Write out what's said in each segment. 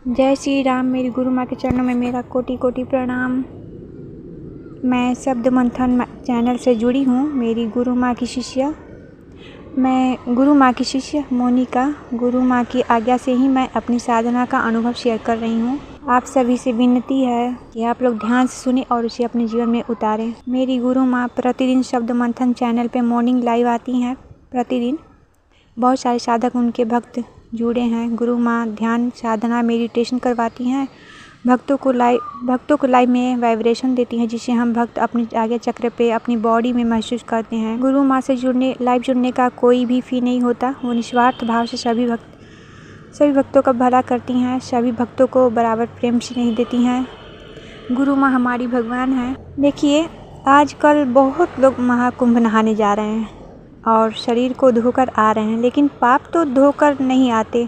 जय श्री राम। मेरी गुरु माँ के चरणों में मेरा कोटि कोटि प्रणाम। मैं शब्द मंथन चैनल से जुड़ी हूँ। मेरी गुरु माँ की शिष्य मैं गुरु माँ की शिष्य मोनिका। गुरु माँ की आज्ञा से ही मैं अपनी साधना का अनुभव शेयर कर रही हूँ। आप सभी से विनती है कि आप लोग ध्यान से सुने और उसे अपने जीवन में उतारें। मेरी गुरु माँ प्रतिदिन शब्द मंथन चैनल पे मॉर्निंग लाइव आती हैं। प्रतिदिन बहुत सारे साधक उनके भक्त जुड़े हैं। गुरु माँ ध्यान साधना मेडिटेशन करवाती हैं। भक्तों को लाइव में वाइब्रेशन देती हैं, जिसे हम भक्त अपने आगे चक्र पे अपनी बॉडी में महसूस करते हैं। गुरु माँ से लाइव जुड़ने का कोई भी फ़ी नहीं होता। वो निस्वार्थ भाव से सभी भक्तों का भला करती हैं। सभी भक्तों को बराबर प्रेम से नहीं देती हैं। गुरु माँ हमारी भगवान हैं। देखिए, आजकल बहुत लोग महाकुंभ नहाने जा रहे हैं और शरीर को धोकर आ रहे हैं, लेकिन पाप तो धोकर नहीं आते।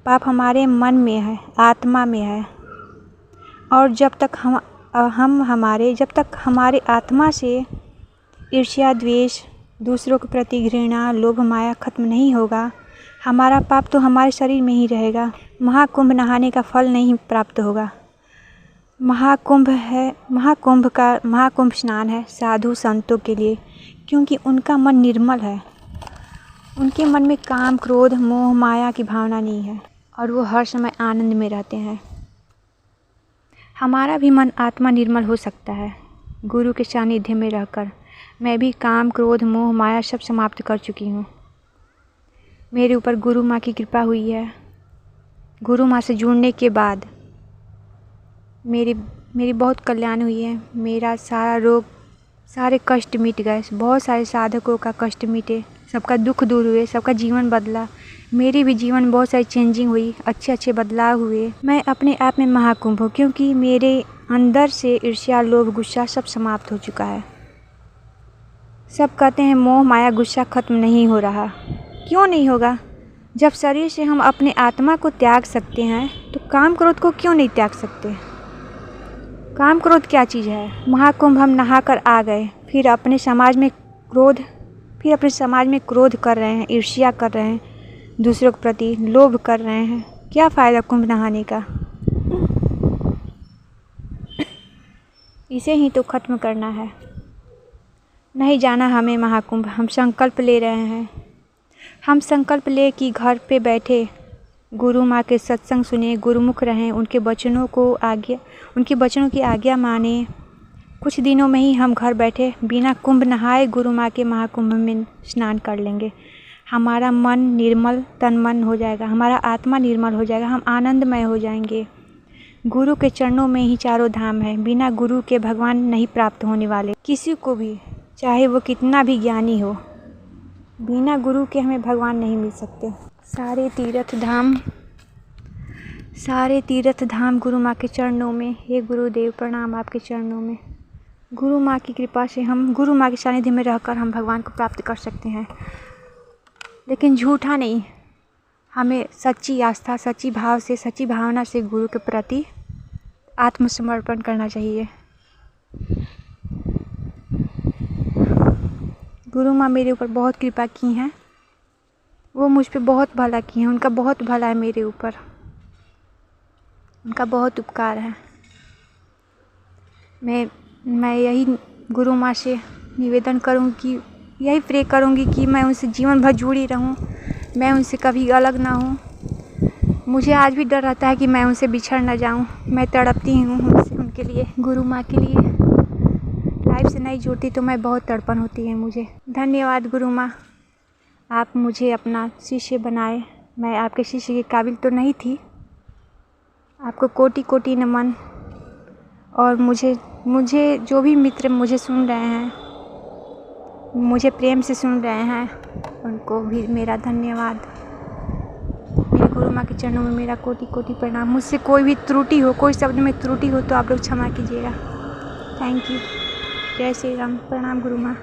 पाप हमारे मन में है, आत्मा में है। और जब तक हमारे आत्मा से ईर्ष्या, द्वेष, दूसरों के प्रति घृणा, लोभ, माया खत्म नहीं होगा, हमारा पाप तो हमारे शरीर में ही रहेगा। महाकुंभ नहाने का फल नहीं प्राप्त होगा। महाकुंभ स्नान है साधु संतों के लिए, क्योंकि उनका मन निर्मल है। उनके मन में काम, क्रोध, मोह, माया की भावना नहीं है और वो हर समय आनंद में रहते हैं। हमारा भी मन, आत्मा निर्मल हो सकता है गुरु के सानिध्य में रहकर। मैं भी काम, क्रोध, मोह, माया सब समाप्त कर चुकी हूँ। मेरे ऊपर गुरु माँ की कृपा हुई है। गुरु माँ से जुड़ने के बाद मेरी बहुत कल्याण हुई है। मेरा सारा रोग, सारे कष्ट मिट गए। बहुत सारे साधकों का कष्ट मिटे, सबका दुख दूर हुए, सबका जीवन बदला। मेरी भी जीवन बहुत सारी चेंजिंग हुई, अच्छे बदलाव हुए। मैं अपने आप में महाकुंभ हूँ, क्योंकि मेरे अंदर से ईर्ष्या, लोभ, गुस्सा सब समाप्त हो चुका है। सब कहते हैं मोह, माया, गुस्सा खत्म नहीं हो रहा। क्यों नहीं होगा? जब शरीर से हम अपने आत्मा को त्याग सकते हैं, तो काम क्रोध को क्यों नहीं त्याग सकते? काम क्रोध क्या चीज़ है? महाकुंभ हम नहाकर आ गए, फिर अपने समाज में क्रोध कर रहे हैं, ईर्ष्या कर रहे हैं, दूसरों के प्रति लोभ कर रहे हैं। क्या फ़ायदा कुंभ नहाने का? इसे ही तो ख़त्म करना है। नहीं जाना हमें महाकुंभ। हम संकल्प ले रहे हैं। हम संकल्प ले कि घर पे बैठे गुरु माँ के सत्संग सुने, गुरुमुख रहें, उनके बचनों की आज्ञा माने। कुछ दिनों में ही हम घर बैठे बिना कुंभ नहाए गुरु माँ के महाकुंभ में स्नान कर लेंगे। हमारा मन निर्मल, तन मन हो जाएगा, हमारा आत्मा निर्मल हो जाएगा, हम आनंदमय हो जाएंगे। गुरु के चरणों में ही चारों धाम है। बिना गुरु के भगवान नहीं प्राप्त होने वाले किसी को भी, चाहे वो कितना भी ज्ञानी हो। बिना गुरु के हमें भगवान नहीं मिल सकते। सारे तीर्थ धाम गुरु माँ के चरणों में। हे गुरुदेव, प्रणाम आपके चरणों में। गुरु माँ की कृपा से हम गुरु माँ के सानिध्य में रहकर हम भगवान को प्राप्त कर सकते हैं, लेकिन झूठा नहीं। हमें सच्ची आस्था, सच्ची भाव से, सच्ची भावना से गुरु के प्रति आत्मसमर्पण करना चाहिए। गुरु माँ मेरे ऊपर बहुत कृपा की हैं। वो मुझ पे बहुत भला की हैं। उनका बहुत भला है मेरे ऊपर, उनका बहुत उपकार है। मैं यही गुरु माँ से निवेदन करूँगी, यही प्रे करूँगी कि मैं उनसे जीवन भर जुड़ी रहूँ, मैं उनसे कभी अलग ना हूँ। मुझे आज भी डर रहता है कि मैं उनसे बिछड़ ना जाऊँ। मैं तड़पती हूँ उनके लिए, गुरु माँ के लिए। लाइफ से नहीं जुड़ती तो मैं बहुत तड़पन होती है मुझे। धन्यवाद गुरु माँ, आप मुझे अपना शिष्य बनाए। मैं आपके शिष्य के काबिल तो नहीं थी। आपको कोटि कोटि नमन। और मुझे जो भी मित्र मुझे सुन रहे हैं, मुझे प्रेम से सुन रहे हैं, उनको भी मेरा धन्यवाद। मेरे गुरु माँ के चरणों में मेरा कोटि कोटि प्रणाम। मुझसे कोई भी त्रुटि हो, कोई शब्द में त्रुटि हो तो आप लोग क्षमा कीजिएगा। Thank you. जय श्री राम। प्रणाम गुरु माँ।